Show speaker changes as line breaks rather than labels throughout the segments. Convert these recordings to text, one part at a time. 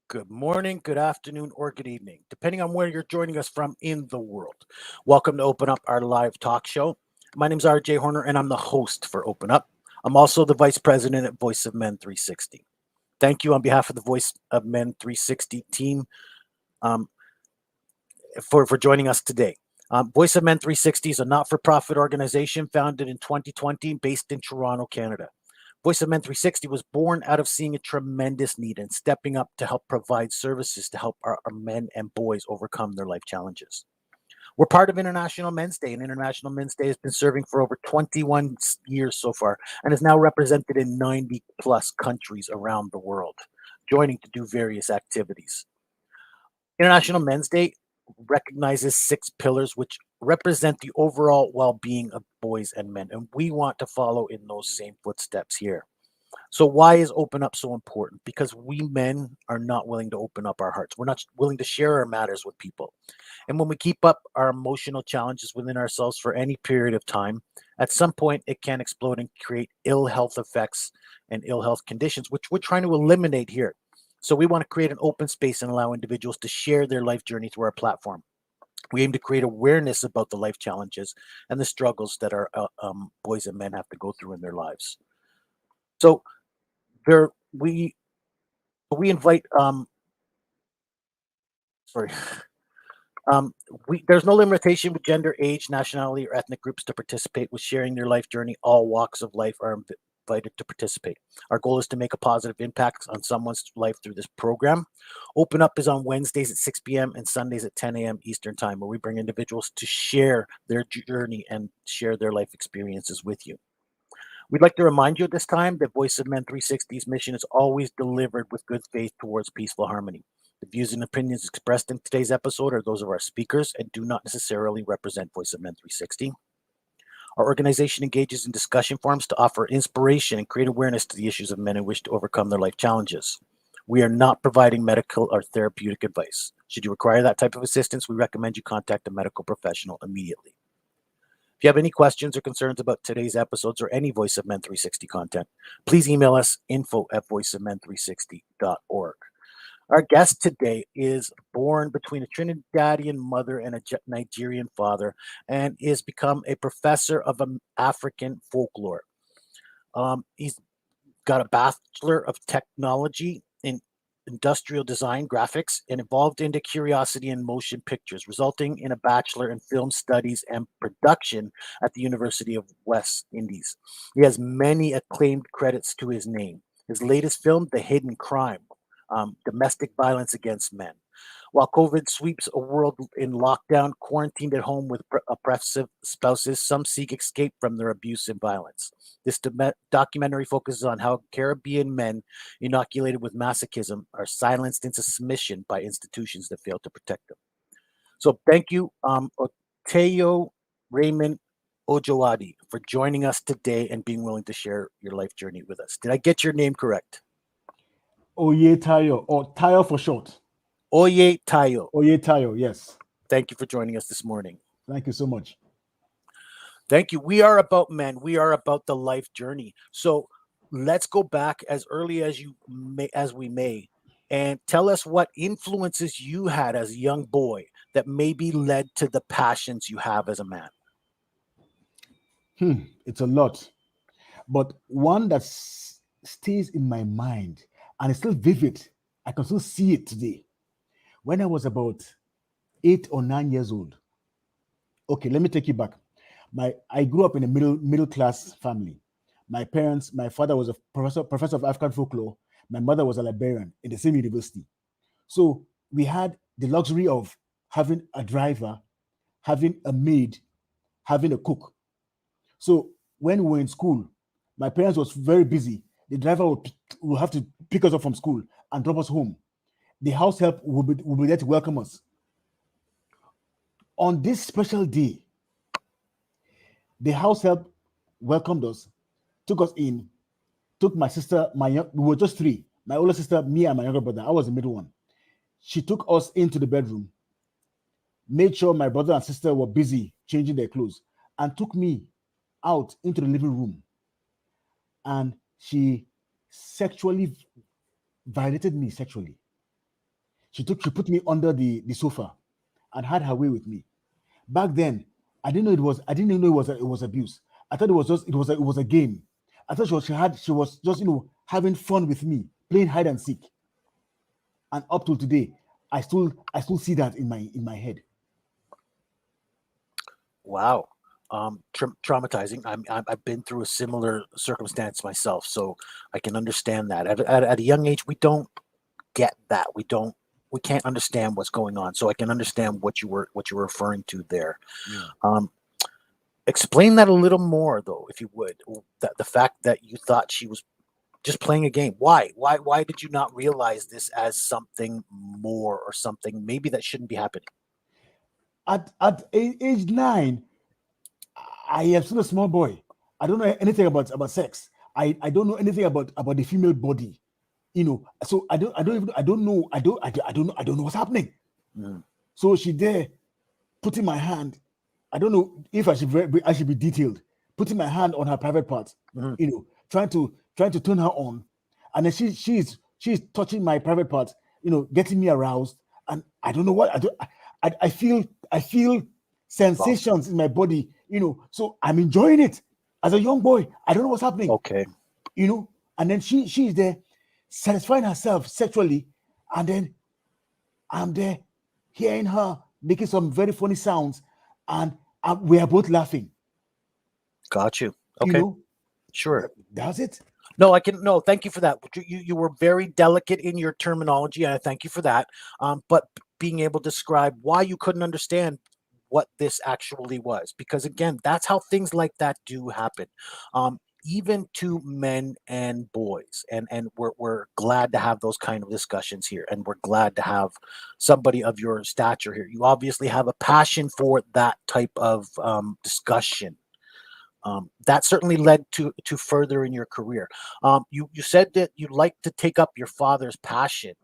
Good morning, good afternoon, or good evening, depending on where you're joining us from in the world. Welcome to Open Up, our live talk show. My name is RJ Horner, and I'm the host for Open Up. I'm also the vice president at Voice of Men 360. Thank you on behalf of the Voice of Men 360 team um, for joining us today. Voice of Men 360 is a not for profit organization founded in 2020 based in Toronto, Canada. Voice of Men 360 was born out of seeing a tremendous need and stepping up to help provide services to help our men and boys overcome their life challenges. We're part of International Men's Day, and International Men's Day has been serving for over 21 years so far and is now represented in 90 plus countries around the world, joining to do various activities. International Men's Day recognizes six pillars which represent the overall well being of boys and men, and we want to follow in those same footsteps here. So why is open up so important? Because we men are not willing to open up our hearts. We're not willing to share our matters with people. And when we keep up our emotional challenges within ourselves for any period of time, at some point it can explode and create ill health effects and ill health conditions, which we're trying to eliminate here. So we want to create an open space and allow individuals to share their life journey through our platform. We aim to create awareness about the life challenges and the struggles that our boys and men have to go through in their lives. So there we invite sorry we there's no limitation with gender, age, nationality, or ethnic groups to participate with sharing their life journey. All walks of life are invited to participate. Our goal is to make a positive impact on someone's life through this program. Open Up is on Wednesdays at 6 p.m. and Sundays at 10 a.m. Eastern Time, where we bring individuals to share their journey and share their life experiences with you. We'd like to remind you at this time that Voice of Men 360's mission is always delivered with good faith towards peaceful harmony. The views and opinions expressed in today's episode are those of our speakers and do not necessarily represent Voice of Men 360. Our organization engages in discussion forums to offer inspiration and create awareness to the issues of men who wish to overcome their life challenges. We are not providing medical or therapeutic advice. Should you require that type of assistance, we recommend you contact a medical professional immediately. If you have any questions or concerns about today's episodes or any Voice of Men 360 content, please email us info@voiceofmen360.org. Our guest today is born between a Trinidadian mother and a Nigerian father and is become a professor of African folklore. He's got a Bachelor of Technology in Industrial Design Graphics and evolved into curiosity in motion pictures, resulting in a Bachelor in Film Studies and Production at the University of West Indies. He has many acclaimed credits to his name. His latest film, The Hidden Crime, domestic violence against men. While COVID sweeps a world in lockdown, quarantined at home with oppressive spouses, some seek escape from their abuse and violence. This documentary focuses on how Caribbean men inoculated with masochism are silenced into submission by institutions that fail to protect them. So thank you, Oyetayo Raymond Ojoade, for joining us today and being willing to share your life journey with us. Did I get your name correct?
Oyetayo, or Tayo for short.
Oyetayo.
Oyetayo, yes.
Thank you for joining us this morning.
Thank you so much.
Thank you. We are about men. We are about the life journey. So let's go back as early as we may, and tell us what influences you had as a young boy that maybe led to the passions you have as a man.
It's a lot, but one that stays in my mind and it's still vivid. I can still see it today. When I was about 8 or 9 years old. Okay, let me take you back. I grew up in a middle class family. My father was a professor of African folklore. My mother was a librarian in the same university. So we had the luxury of having a driver, having a maid, having a cook. So when we were in school, my parents was very busy. The driver would have to pick us up from school and drop us home. The house help will be there to welcome us. On this special day, the house help welcomed us, took us in, took my sister, we were just three, my older sister, me, and my younger brother. I was the middle one. She took us into the bedroom, made sure my brother and sister were busy changing their clothes, and took me out into the living room. And she sexually violated me sexually. She put me under the sofa and had her way with me. Back then, I didn't even know it was abuse. I thought it was a game. I thought she was just having fun with me, playing hide and seek. And up till today, I still see that in my head.
Wow. Traumatizing. I've been through a similar circumstance myself, so I can understand that. At a young age, we don't get that. We can't understand what's going on. So I can understand what you were referring to there.
Yeah.
Explain that a little more, though, if you would. That the fact that you thought she was just playing a game. Why? Why did you not realize this as something more or something maybe that shouldn't be happening?
At age 9, I am still a small boy. I don't know anything about sex. I don't know anything about the female body. So I don't know. I don't know what's happening.
Mm.
So she there putting my hand. I don't know if I should be detailed. Putting my hand on her private part,
Mhm.
trying to turn her on, and then she's touching my private part, getting me aroused, and I don't know what I do. I feel
Wow.
sensations in my body, So I'm enjoying it as a young boy. I don't know what's happening,
Okay.
And then she's there satisfying herself sexually, and then I'm there hearing her making some very funny sounds, and we are both laughing.
Got you.
You
Okay.
know,
Sure.
that's it.
No, I can. No, thank you for that. You were very delicate in your terminology, and I thank you for that. But being able to describe why you couldn't understand what this actually was, because again, that's how things like that do happen, even to men and boys. And we're glad to have those kind of discussions here, and we're glad to have somebody of your stature here. You obviously have a passion for that type of discussion. That certainly led to further in your career. You said that you like to take up your father's passion.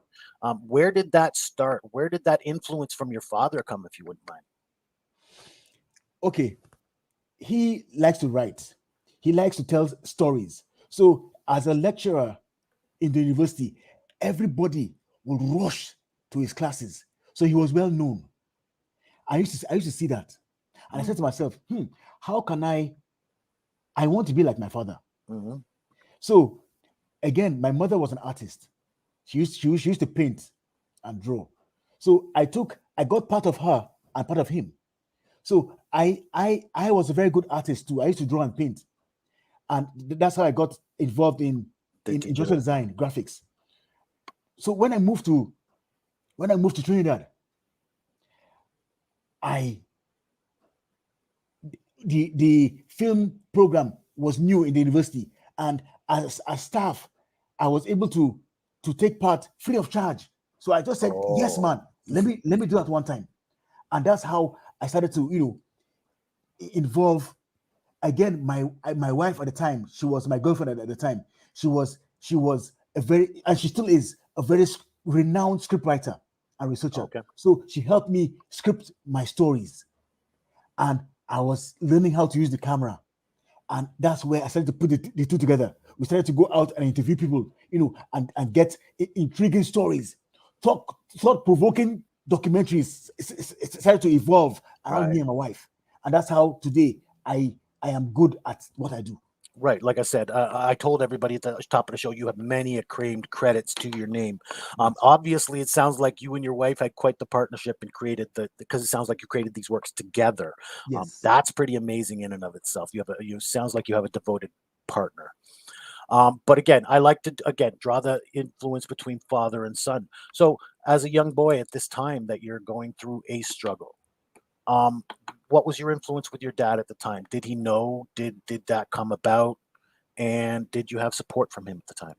Where did that start? Where did that influence from your father come, if you wouldn't mind?
Okay, he likes to write. He likes to tell stories. So as a lecturer in the university, everybody would rush to his classes. So he was well known. I used to see that, and I said
Mm,
to myself, how can I want to be like my father.
mhm.
So again, my mother was an artist. She used to paint and draw. So I got part of her and part of him. So I was a very good artist too. I used to draw and paint, and that's how I got involved
The
in industrial
digital.
design, graphics. So when I moved to Trinidad, I the film program was new in the university, and as staff, I was able to take part free of charge. So I just said, yes,
Oh,
man, let me do that one time. And that's how I started to involve again. My wife at the time, she was my girlfriend at the time. She was a very, and she still is a very renowned scriptwriter and researcher.
okay.
So she helped me script my stories, and I was learning how to use the camera, and that's where I started to put the two together. We started to go out and interview people, and get intriguing stories, thought provoking documentaries. It started to evolve around
Right.
me and my wife, and that's how today I am good at what I do.
Right. Like I said, I told everybody at the top of the show, you have many acclaimed credits to your name.
Yes,
Obviously, it sounds like you and your wife had quite the partnership and created because it sounds like you created these works together.
yes.
That's pretty amazing in and of itself. Sounds like you have a devoted partner. But again, I like to again draw the influence between father and son. So, as a young boy at this time that you're going through a struggle, um, what was your influence with your dad at the time? Did he know? Did that come about? And did you have support from him at the time?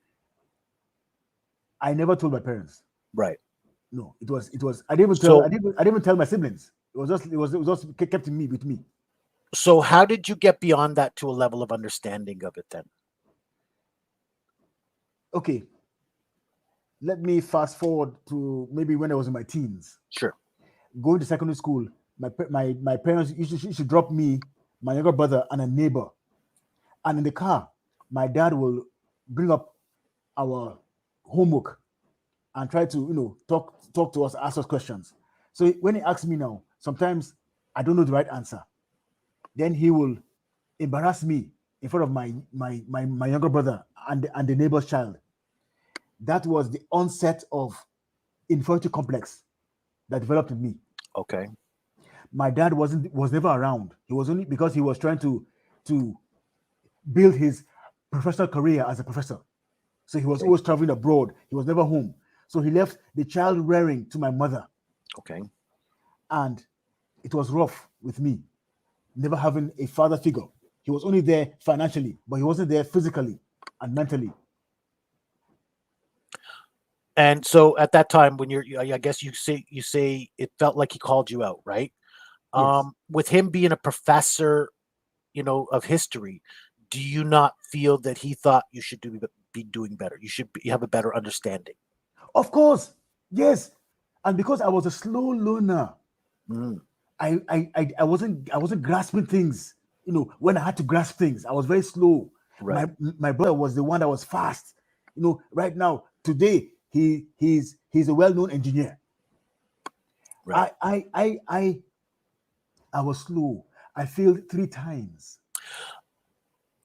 I never told my parents.
Right.
No, it was. I didn't even tell.
So
I didn't even tell my siblings. It was just kept in me with me.
so how did you get beyond that to a level of understanding of it then?
Okay, let me fast forward to maybe when I was in my teens.
Sure.
Going to secondary school, my parents used to drop me, my younger brother, and a neighbor. And in the car, my dad will bring up our homework. and try to, talk to us, ask us questions. So when he asks me now, sometimes I don't know the right answer. Then he will embarrass me in front of my younger brother and the neighbor's child. That was the onset of inferiority complex that developed in me.
Okay.
My dad was never around. He was only because he was trying to build his professional career as a professor. So he was
Okay.
always traveling abroad. He was never home. So he left the child rearing to my mother.
Okay.
And it was rough with me, never having a father figure. He was only there financially, but he wasn't there physically and mentally.
And so at that time, when I guess you say it felt like he called you out, right?
Yes.
With him being a professor, of history, do you not feel that he thought you should be doing better? You should have a better understanding.
Of course. Yes. And because I was a slow learner,
Mm,
I wasn't grasping things. When I had to grasp things, I was very slow.
right.
My brother was the one that was fast. Right now, today, he's a well-known engineer.
Right.
I was slow. I failed 3 times.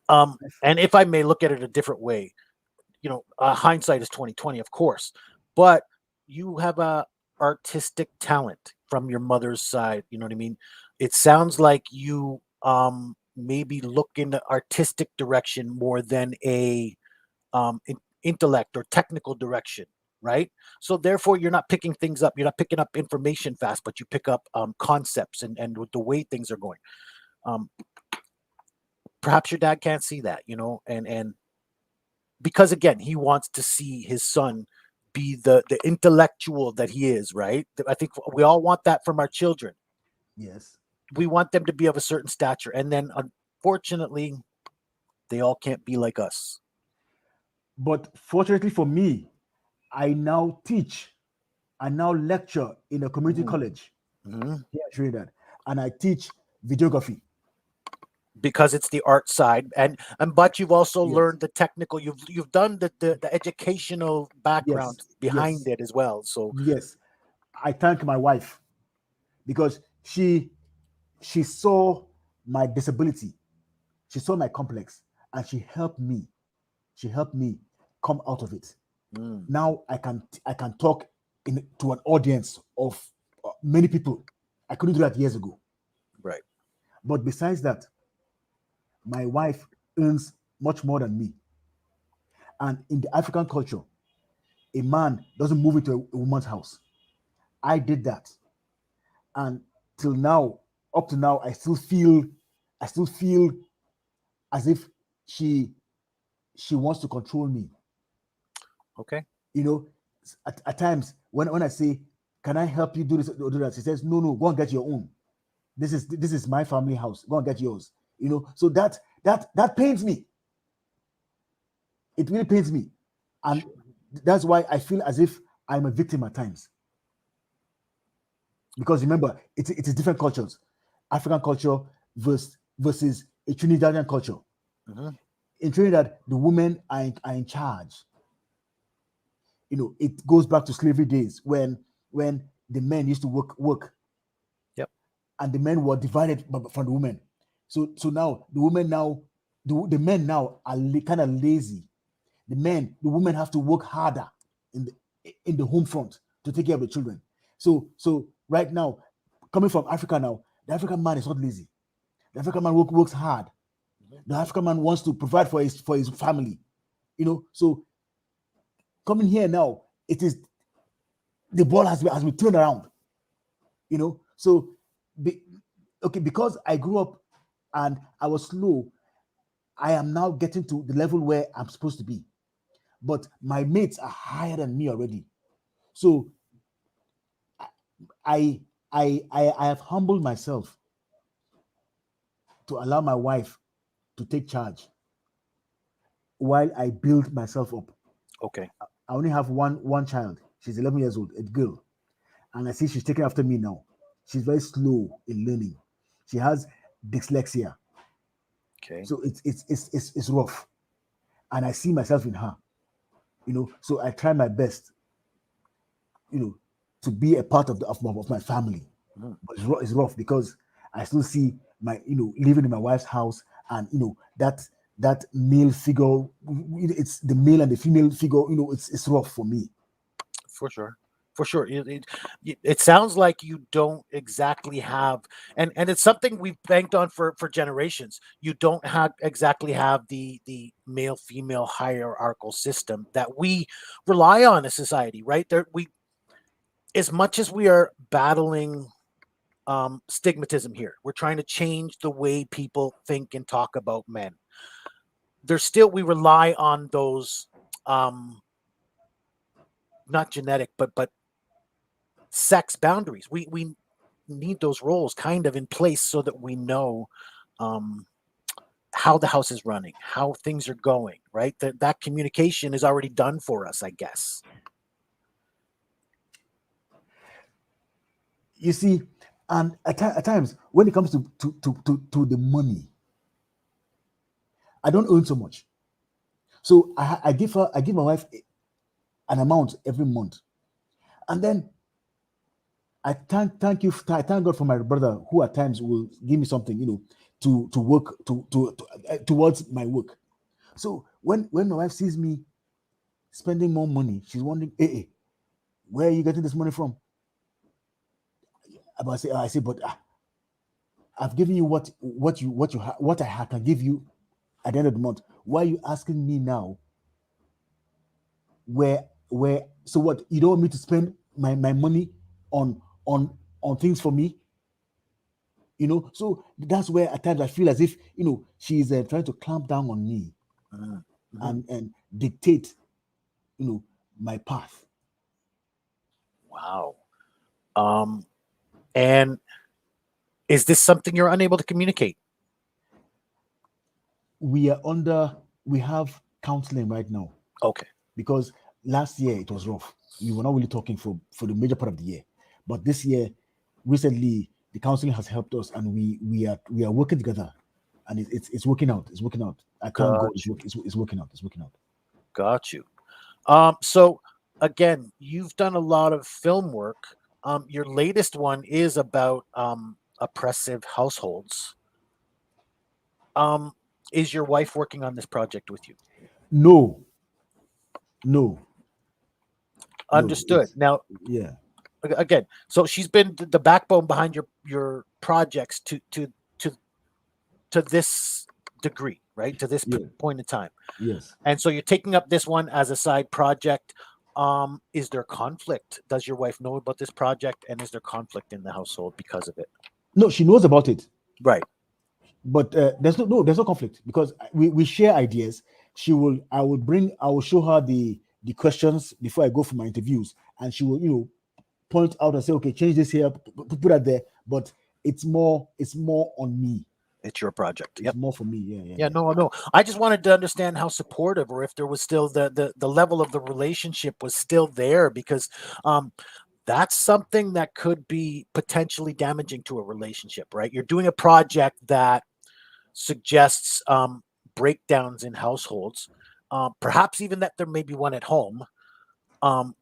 And if I may look at it a different way, hindsight is 2020, of course, but you have a artistic talent from your mother's side. You know what I mean? It sounds like you maybe look in the artistic direction more than a intellect or technical direction, right? So therefore, you're not picking things up. You're not picking up information fast, but you pick up concepts and with the way things are going. Um, Perhaps your dad can't see that, and because again, he wants to see his son be the intellectual that he is, right? I think we all want that from our children.
Yes.
We want them to be of a certain stature, and then unfortunately, they all can't be like us.
But fortunately for me, I now teach. I now lecture in a community
Mm.
college
Mhm.
here in Trinidad, and I teach videography.
Because it's the art side, and but you've also
Yes.
learned the technical. You've done the educational
Yes.
background behind
Yes.
it as well. So
Yes. I thank my wife because she saw my disability, she saw my complex, and she helped me. She helped me come out of it.
mm,
Now I can talk to an audience of many people. I couldn't do that years ago.
right.
But besides that, my wife earns much more than me. And in the African culture, a man doesn't move into a woman's house. I did that, and till now, up to now, I still feel as if she she wants to control me.
Okay.
You know, at times when I say, "Can I help you do this or do that?" She says, "No, no, go and get your own. This is my family house. Go and get yours." So that pains me. It really pains me, and
Sure.
that's why I feel as if I'm a victim at times. Because remember, it is different cultures. African culture versus a Trinidadian culture.
Mhm.
In Trinidad, the women are in charge. It goes back to slavery days when the men used to work,
Yep.
and the men were divided from the women. So now the women now the men now are kind of lazy. The women have to work harder in the home front to take care of the children. So right now, coming from Africa now, the African man is not lazy. The African man works hard.
Mhm.
The African man wants to provide for his family. So coming here now, it is the ball has been turned around. So be, okay, because I grew up and I was slow, I am now getting to the level where I'm supposed to be. But my mates are higher than me already. So I I have humbled myself to allow my wife to take charge while I build myself up.
Okay.
I only have one child. She's 11 years old, a girl, and I see she's taking after me now. She's very slow in learning. She has dyslexia,
Okay.
so it's rough, and I see myself in her. So I try my best to be a part of my family.
Mhm.
But it's rough because I still see my, living in my wife's house, and that male figure, it's the male and the female figure, it's rough for me.
For sure. For sure. It sounds like you don't exactly have, and it's something we've banked on for generations. You don't have exactly have the male female hierarchical system that we rely on as society, right? There we as much as we are battling stigmatism here, we're trying to change the way people think and talk about men. There's still we rely on those um not genetic but sex boundaries. We need those roles kind of in place so that we know um, how the house is running, how things are going. Right, that communication is already done for us, I guess.
You see, and at times when it comes to the money, I don't earn so much. So I give my wife an amount every month, and then I thank God for my brother who at times will give me something, to work towards my work. So when my wife sees me spending more money, she's wondering, hey, where are you getting this money from? I say, but I've given you what can give you at the end of the month. Why are you asking me now? Where so what? You don't want me to spend my money on on things for me? So that's where at times I feel as if she's trying to clamp down on me
Mm-hmm.
and dictate you know my path.
Wow. Um, and is this something you're unable to communicate?
We have counseling right now
Okay.
because last year it was rough. We were not really talking for the major part of the year, but this year, recently, the counseling has helped us, and we are working together, and it's working out. It's working out. I thank God.
Got you.
It's working out. It's working out.
Got you. So again, you've done a lot of film work. Your latest one is about oppressive households. Um, is your wife working on this project with you?
No, no, no.
Understood. Now,
Yeah,
again, so she's been the backbone behind your projects to to this degree, right? To this
yeah,
point in time,
yes.
and so you're taking up this one as a side project. Is there conflict? Does your wife know about this project, and is there conflict in the household because of it?
No, she knows about it,
Right.
but there's no conflict because we share ideas. I will show her the questions before I go for my interviews, and she will point out and say, okay, change this here, put that there. But it's more on me.
It's your project.
It's
Yep.
more for me. Yeah, yeah,
Yeah.
yeah.
No. No. I just wanted to understand how supportive, or if there was still the level of the relationship was still there, because um, that's something that could be potentially damaging to a relationship, right? You're doing a project that suggests breakdowns in households, perhaps even that there may be one at home. Um,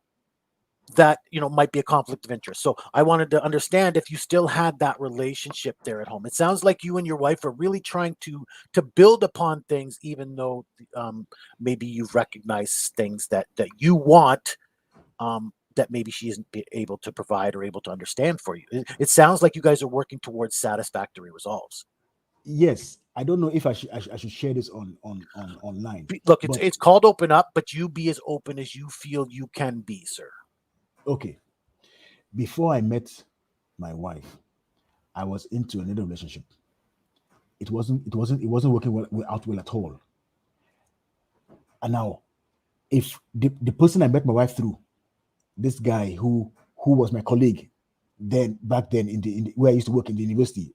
that might be a conflict of interest. So I wanted to understand if you still had that relationship there at home. It sounds like you and your wife are really trying to build upon things, even though maybe you've recognized things that you want, that maybe she isn't able to provide or able to understand for you. It sounds like you guys are working towards satisfactory resolves.
Yes, I don't know if I should share this on online,
Look, it's
but
it's called open up, but you be as open as you feel you can be, sir.
okay. Before I met my wife, I was into another relationship. It wasn't working out well at all. And now, if the person I met my wife through, this guy who was my colleague, then back then in the where I used to work in the university,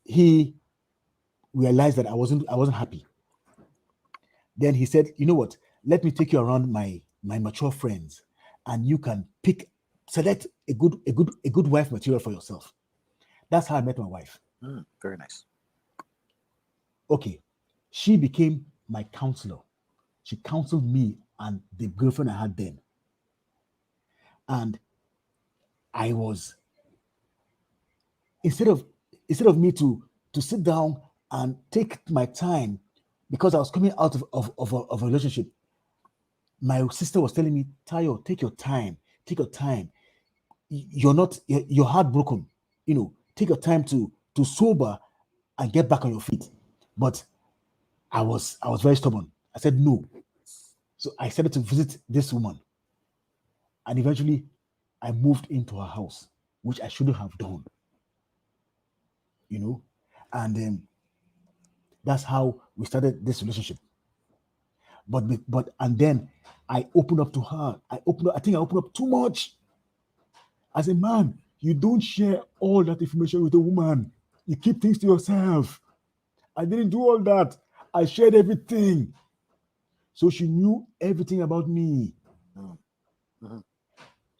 he realized that I wasn't happy. Then he said, you know what? Let me take you around my mature friends, and you can select a good wife material for yourself. That's how I met my wife.
Very nice.
Okay, she became my counselor. She counseled me and the girlfriend I had then. And I was, instead of me to sit down and take my time, because I was coming out of a relationship, my sister was telling me, Tayo, take your time, take your time. You're heartbroken, take your time to sober and get back on your feet. But I was very stubborn. I said no. So I started to visit this woman, and eventually I moved into her house, which I shouldn't have done, you know. And that's how we started this relationship. And then I opened up to her. I think I opened up too much. As a man, you don't share all that information with a woman. You keep things to yourself. I didn't do all that. I shared everything. So she knew everything about me.
Mm-hmm.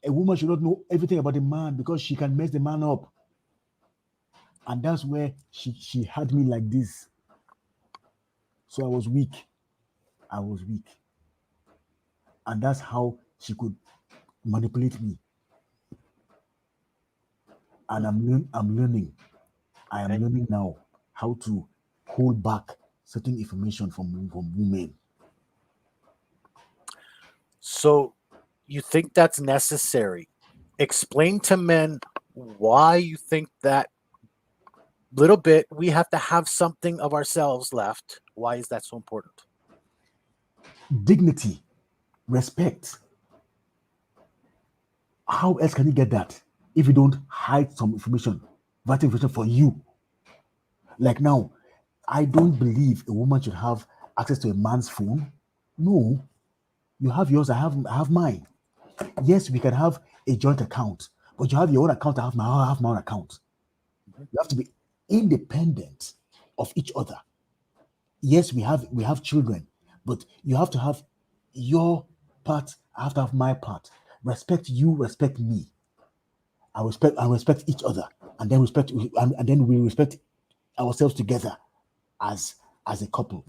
A woman should not know everything about a man because she can mess the man up. And that's where she had me like this. So I was weak. And that's how she could manipulate me. And I'm learning. I am
Okay.
learning now how to hold back certain information from women.
So you think that's necessary? Explain to men why you think that little bit we have to have something of ourselves left. Why is that so important?
Dignity, respect. How else can you get that if you don't hide some information, vital information for you? Like now, I don't believe a woman should have access to a man's phone. No, you have yours, I have mine. Yes, we can have a joint account, but you have your own account, I have my own account.
Mhm.
You have to be independent of each other. Yes, we have children, but you have to have your part, I have to have my part. Respect you, respect me. I respect each other, and then we respect ourselves together as a couple.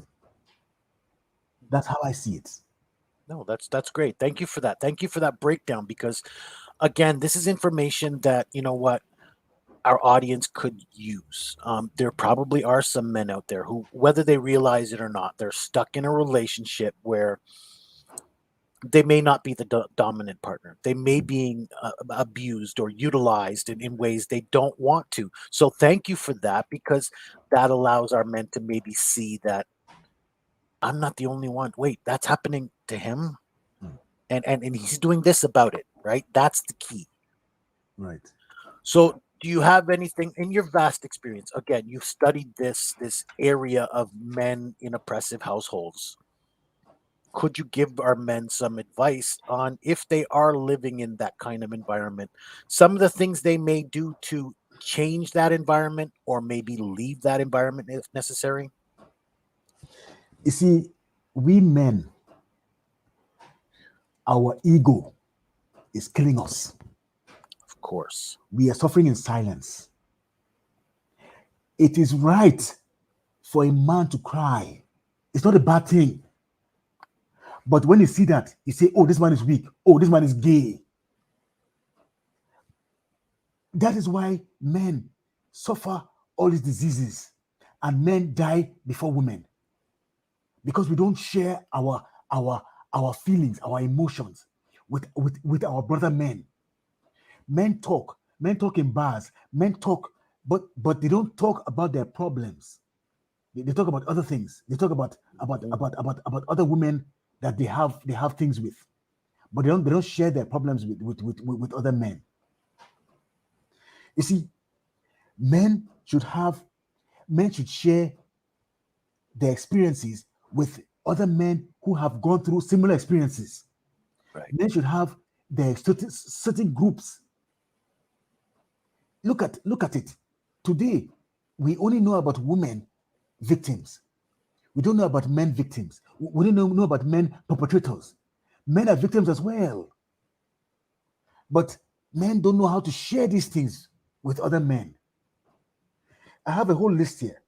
That's how I see it.
No, that's great. Thank you for that. Thank you for that breakdown because again, this is information that you know what our audience could use. There probably are some men out there who, whether they realize it or not, they're stuck in a relationship where they may not be the dominant partner. They may being abused or utilized in ways they don't want to. So thank you for that because that allows our men to maybe see that I'm not the only one. Wait, that's happening to him,
Mm,
and he's doing this about it. Right? That's the key.
right.
So do you have anything in your vast experience? Again, you've studied this area of men in oppressive households. Could you give our men some advice on if they are living in that kind of environment, some of the things they may do to change that environment or maybe leave that environment if necessary?
You see, we men, our ego is killing us.
Of course.
We are suffering in silence. It is right for a man to cry. It's not a bad thing. But when you see that, you say, oh, this man is weak. Oh, this man is gay. That is why men suffer all these diseases and men die before women because we don't share our our feelings, our emotions with our brother men. Men talk in bars, men talk, but they don't talk about their problems. They talk about other things. They talk
Mhm.
about other women that they have things with, but they don't share their problems with other men. You see, men should have men should share their experiences with other men who have gone through similar experiences.
Right.
Men should have their certain groups. Look at it. Today, we only know about women victims. We don't know about men victims. We don't know about men perpetrators. Men are victims as well. But men don't know how to share these things with other men. I have a whole list here.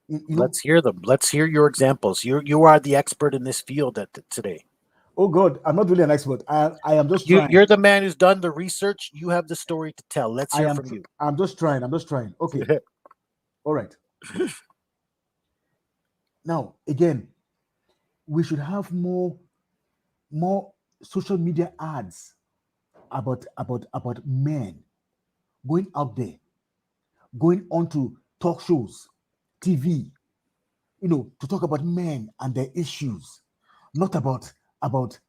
You know,
Let's hear them. Let's hear your examples. You are the expert in this field today.
Oh God, I'm not really an expert. I am just
You're
trying.
the man who's done the research. You have the story to tell. Let's hear from you.
I'm just trying. I'm just trying. Okay. All right. Now again, we should have more social media ads about men going out there, going on to talk shows, TV, to talk about men and their issues, not about about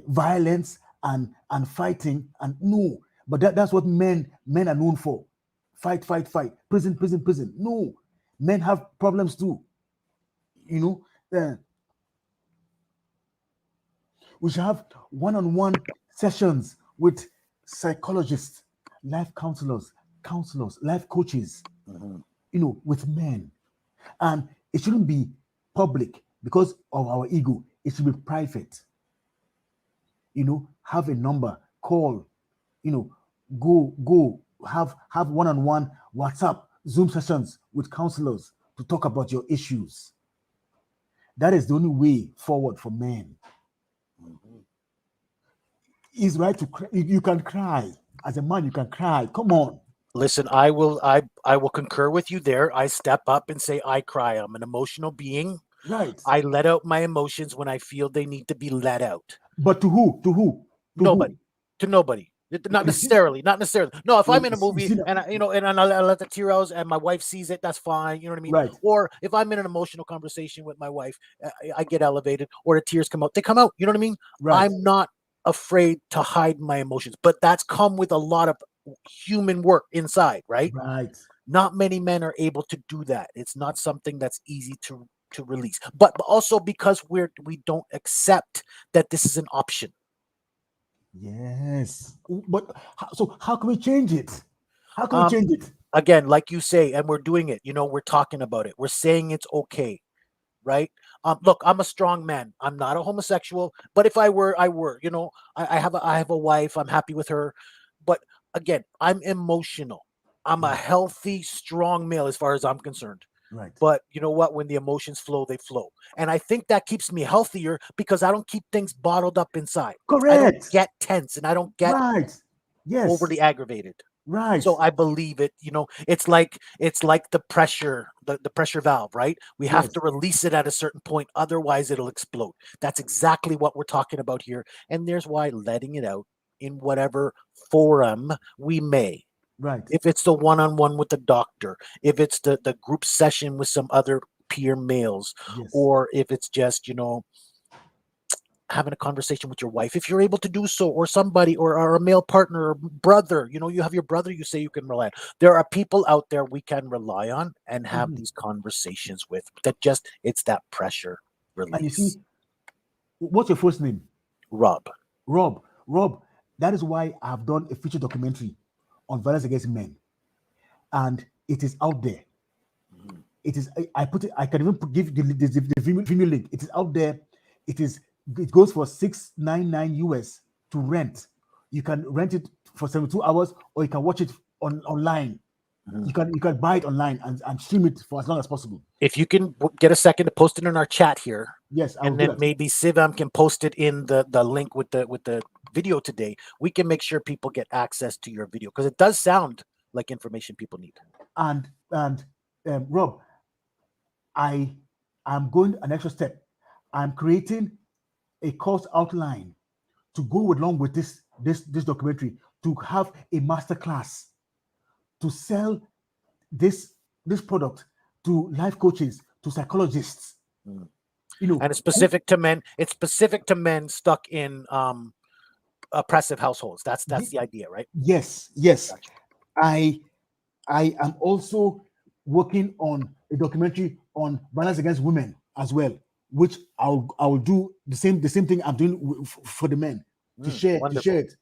violence and fighting, and no, but that's what men are known for. Fight, fight, fight, prison, prison, prison. No, men have problems too. you know uh, we should have one-on-one sessions with psychologists, life counselors, life coaches,
Mhm.
with men. And it shouldn't be public because of our ego. It should be private. Have a number, call, you know, go have one-on-one WhatsApp, Zoom sessions with counselors to talk about your issues. That is the only way forward for men.
Mhm.
It's right to cry. You can cry. As a man, you can cry. Come on.
Listen, I will concur with you there. I step up and say I cry. I'm an emotional being.
Right.
I let out my emotions when I feel they need to be let out.
But to who? To who? To who?
Nobody, to nobody. Not
You see,
necessarily. Not necessarily. No, if I'm in a
you
movie
see that?
and I let the tear out and my wife sees it, that's fine. You know what I mean?
Right.
Or if I'm in an emotional conversation with my wife, I get elevated, or the tears come out. They come out. You know what I mean?
Right.
I'm not afraid to hide my emotions, but that's come with a lot of human work inside, right?
Right.
Not many men are able to do that. It's not something that's easy to release, but also because we don't accept that this is an option.
Yes. But so how can we change it? How can we
Um,
change it?
Again, like you say, and we're doing it. We're talking about it. We're saying it's okay, right? Look, I'm a strong man. I'm not a homosexual, but if I were, I were. I have a wife. I'm happy with her, but again, I'm emotional. I'm a
Right.
healthy, strong male as far as I'm concerned.
Right.
But you know what? When the emotions flow, they flow. And I think that keeps me healthier because I don't keep things bottled up inside. I don't
Correct.
get tense and I don't get
Right. Yes.
overly aggravated.
Right.
So I believe it. It's like the pressure valve, right? We have
Yes.
to release it at a certain point, otherwise it'll explode. That's exactly what we're talking about here. And there's why letting it out in whatever forum we may.
Right.
If it's the one-on-one with the doctor, if it's the group session with some other peer males,
Yes.
or if it's just having a conversation with your wife, if you're able to do so, or somebody, or a male partner or brother. You have your brother, you say you can rely on. There are people out there we can rely on and have
Mhm.
these conversations with, that just it's that pressure
And you see,
release.
what's your first name?
Rob.
Rob. Rob. That is why I've done a feature documentary on violence against men, and it is out there.
Mhm.
It is. I put it. I can even give the Vimeo link. It is out there. It is. It goes for $699 US to rent. You can rent it for 72 hours, or you can watch it online.
Mhm.
You can buy it online and stream it for as long as possible.
If you can get a second to post it in our chat here,
Yes, I will
and
do
then
that.
maybe Sivam can post it in the link with the video today, we can make sure people get access to your video, because it does sound like information people need.
And Rob, I am going an extra step. I'm creating a course outline to go along with this documentary, to have a master class to sell this product to life coaches, to psychologists.
Mm.
You know,
And it's specific to men. It's specific to men stuck in oppressive households. That's the idea, right?
yes, yes.
Gotcha.
I I am also working on a documentary on violence against women as well, which I will do the same thing I'm doing for the men, to share
Wonderful.
it,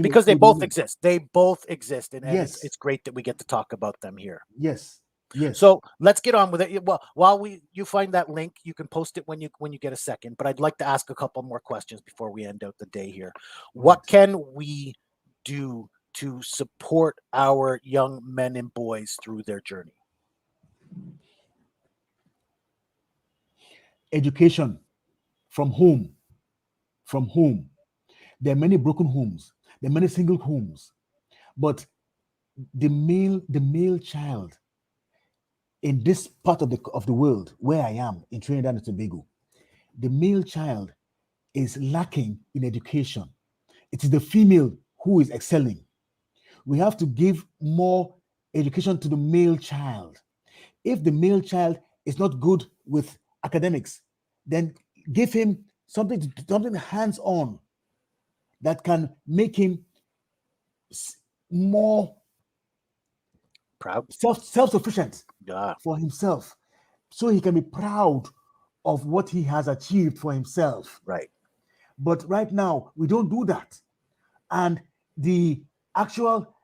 Because they
with the
both
women.
exist. They both exist, and it's
Yes,
it's great that we get to talk about them here.
yes, yes.
So let's get on with it. Well, while you find that link, you can post it when you get a second. But I'd like to ask a couple more questions before we end out the day here. What
Right.
can we do to support our young men and boys through their journey?
Education from home. from home. There are many broken homes. There are many single homes. But the male child in this part of the world where I am in Trinidad and Tobago, the male child is lacking in education. It is the female who is excelling. We have to give more education to the male child. If the male child is not good with academics, then give him something hands-on that can make him more
Proud.
self-sufficient
Yeah.
for himself, so he can be proud of what he has achieved for himself.
Right.
But right now, we don't do that. And the actual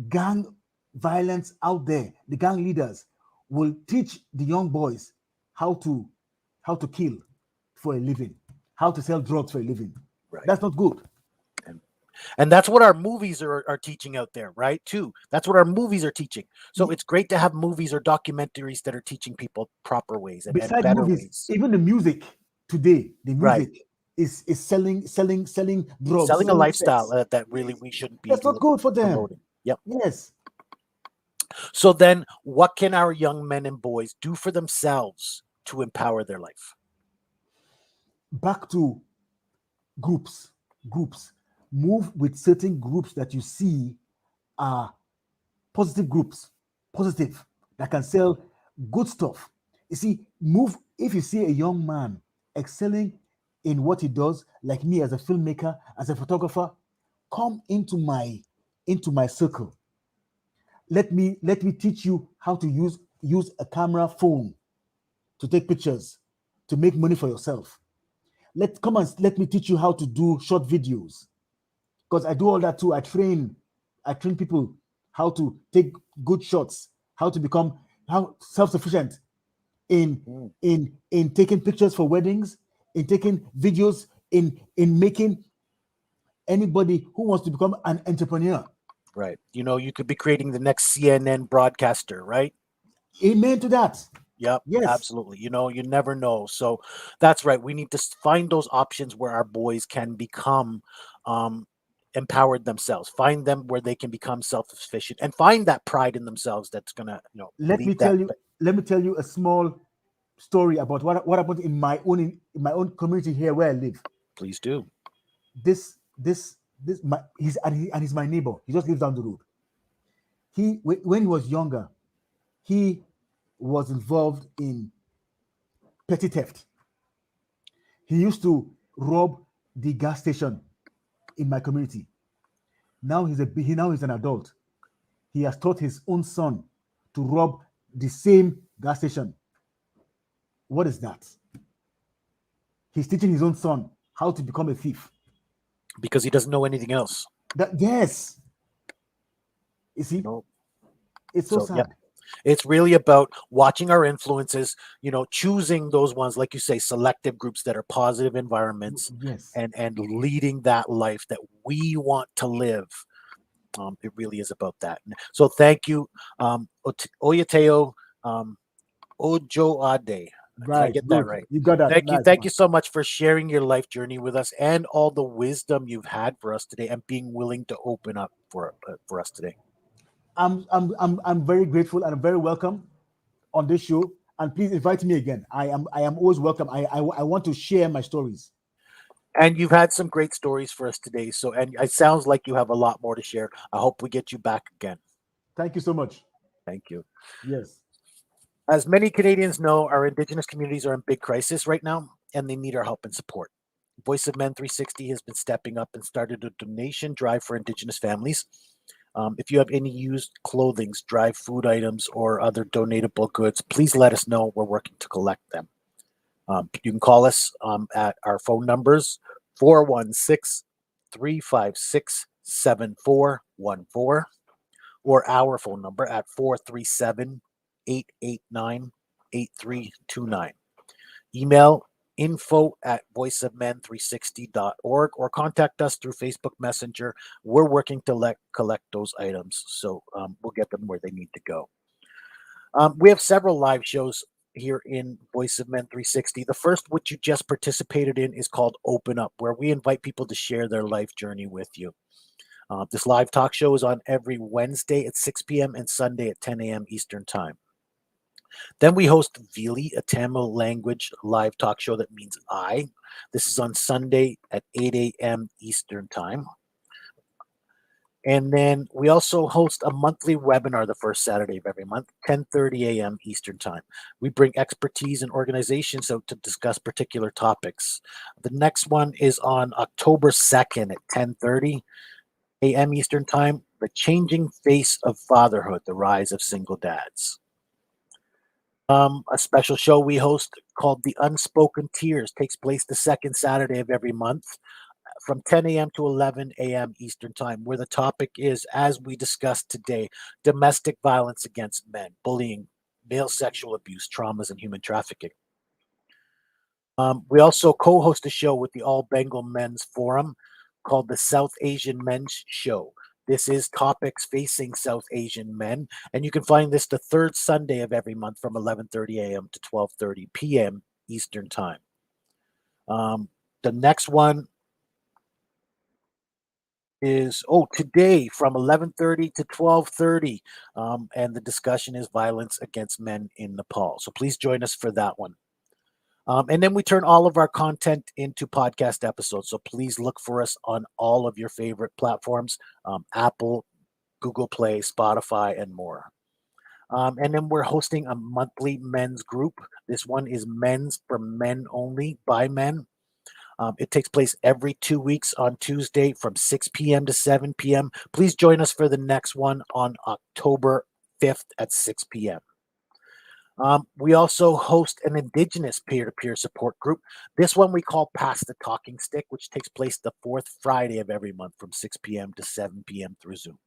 gang violence out there, the gang leaders will teach the young boys how to kill for a living, how to sell drugs for a living.
Right.
That's not good.
And that's what our movies are teaching out there, right? Too. That's what our movies are teaching. So it's great to have movies or documentaries that are teaching people proper ways and
Besides
better
movies,
ways.
even the music today, the
Right.
music is selling drugs,
Selling a lifestyle
sex.
that really we shouldn't be
That's not good for them.
promoting. Yep.
Yes.
So then what can our young men and boys do for themselves to empower their life?
Back to groups. Move with certain groups that you see are positive groups, positive, that can sell good stuff. You see, move if you see a young man excelling in what he does, like me as a filmmaker, as a photographer, come into my circle. Let me teach you how to use a camera phone to take pictures, to make money for yourself. Let me teach you how to do short videos, because I do all that too. I train people how to take good shots, how to become how self-sufficient in taking pictures for weddings, in taking videos, in making anybody who wants to become an entrepreneur.
Right. You could be creating the next CNN broadcaster, right?
Amen to that.
Yep,
Yes.
absolutely. You never know. So that's right. We need to find those options where our boys can become empowered themselves. Find them where they can become self-sufficient and find that pride in themselves that's gonna,
Let me
lead that.
tell you a small story about what happened in my own community here where I live.
Please do.
He's my neighbor. He just lives down the road. When he was younger, he was involved in petty theft. He used to rob the gas station in my community. Now he's an adult. He has taught his own son to rob the same gas station. What is that? He's teaching his own son how to become a thief.
Because he doesn't know anything else.
Yes. You see, it's so sad.
Yeah. It's really about watching our influences, choosing those ones, like you say, selective groups that are positive environments.
Yes.
And leading that life that we want to live. It really is about that. So thank you, Oyetayo, Ojoade. Did I get that right?
You got that.
Thank you so much for sharing your life journey with us and all the wisdom you've had for us today, and being willing to open up for us today.
I'm very grateful and very welcome on this show. And please invite me again. I am always welcome. I want to share my stories.
And you've had some great stories for us today. So, and it sounds like you have a lot more to share. I hope we get you back again.
Thank you so much.
Thank you.
Yes.
As many Canadians know, our Indigenous communities are in big crisis right now, and they need our help and support. Voice of Men 360 has been stepping up and started a donation drive for Indigenous families. If you have any used clothing, dry food items, or other donatable goods, please let us know. We're working to collect them. You can call us at our phone numbers 416-356-7414, or our phone number at 437-889-8329. Email info@voiceofmen360.org, or contact us through Facebook Messenger. We're working to collect those items, so we'll get them where they need to go. We have several live shows here in Voice of Men 360. The first, which you just participated in, is called Open Up, where we invite people to share their life journey with you. This live talk show is on every Wednesday at 6 p.m. and Sunday at 10 a.m. Eastern Time. Then we host Vili, a Tamil language live talk show that means I. This is on Sunday at 8 a.m. Eastern Time. And then we also host a monthly webinar the first Saturday of every month, 10:30 a.m. Eastern Time. We bring expertise and organizations out to discuss particular topics. The next one is on October 2nd at 10:30 a.m. Eastern Time, The Changing Face of Fatherhood, The Rise of Single Dads. A special show we host called The Unspoken Tears takes place the second Saturday of every month from 10 a.m. to 11 a.m. Eastern Time, where the topic is, as we discussed today, domestic violence against men, bullying, male sexual abuse, traumas, and human trafficking. We also co-host a show with the All Bengal Men's Forum called the South Asian Men's Show. This is topics facing South Asian men, and you can find this the third Sunday of every month from 11:30 a.m. to 12:30 p.m. Eastern Time. The next one is today from 11:30 to 12:30, and the discussion is violence against men in Nepal. So please join us for that one. And then we turn all of our content into podcast episodes. So please look for us on all of your favorite platforms, Apple, Google Play, Spotify, and more. And then we're hosting a monthly men's group. This one is Men's for Men Only by Men. It takes place every 2 weeks on Tuesday from 6 p.m. to 7 p.m. Please join us for the next one on October 5th at 6 p.m. We also host an Indigenous peer-to-peer support group. This one we call Pass the Talking Stick, which takes place the fourth Friday of every month from 6 p.m. to 7 p.m. through Zoom.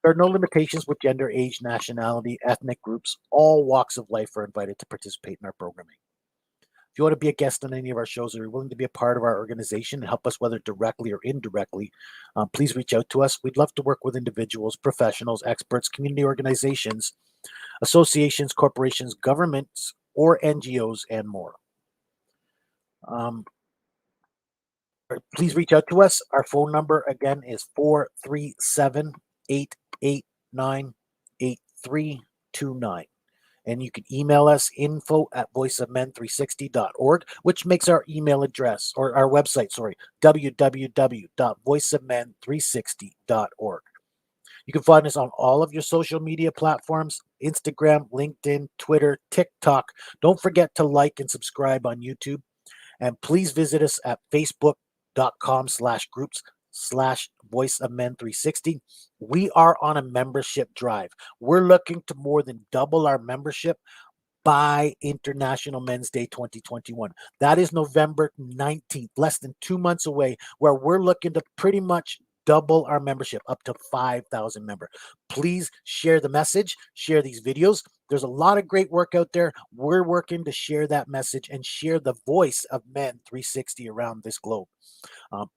There are no limitations with gender, age, nationality, ethnic groups. All walks of life are invited to participate in our programming. If you want to be a guest on any of our shows or you're willing to be a part of our organization and help us, whether directly or indirectly, please reach out to us. We'd love to work with individuals, professionals, experts, community organizations, associations, corporations, governments, or NGOs, and more. Please reach out to us. Our phone number, again, is 437-889-8329. And you can email us info@voiceofmen360.org, which makes our email address, or our website, www.voiceofmen360.org. You can find us on all of your social media platforms, Instagram, LinkedIn, Twitter, TikTok. Don't forget to like and subscribe on YouTube. And please visit us at facebook.com/groups/voiceofmen360. We are on a membership drive. We're looking to more than double our membership by International Men's Day 2021. That is November 19th, less than 2 months away, where we're looking to pretty much double our membership up to 5,000 members. Please share the message, share these videos. There's a lot of great work out there. We're working to share that message and share the voice of Men 360 around this globe.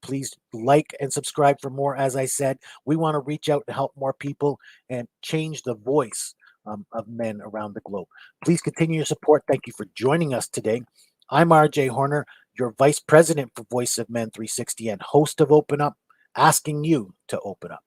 Please like and subscribe for more. As I said, we want to reach out to help more people and change the voice of men around the globe. Please continue your support. Thank you for joining us today. I'm RJ Horner, your Vice President for Voice of Men 360 and host of Open Up, asking you to open up.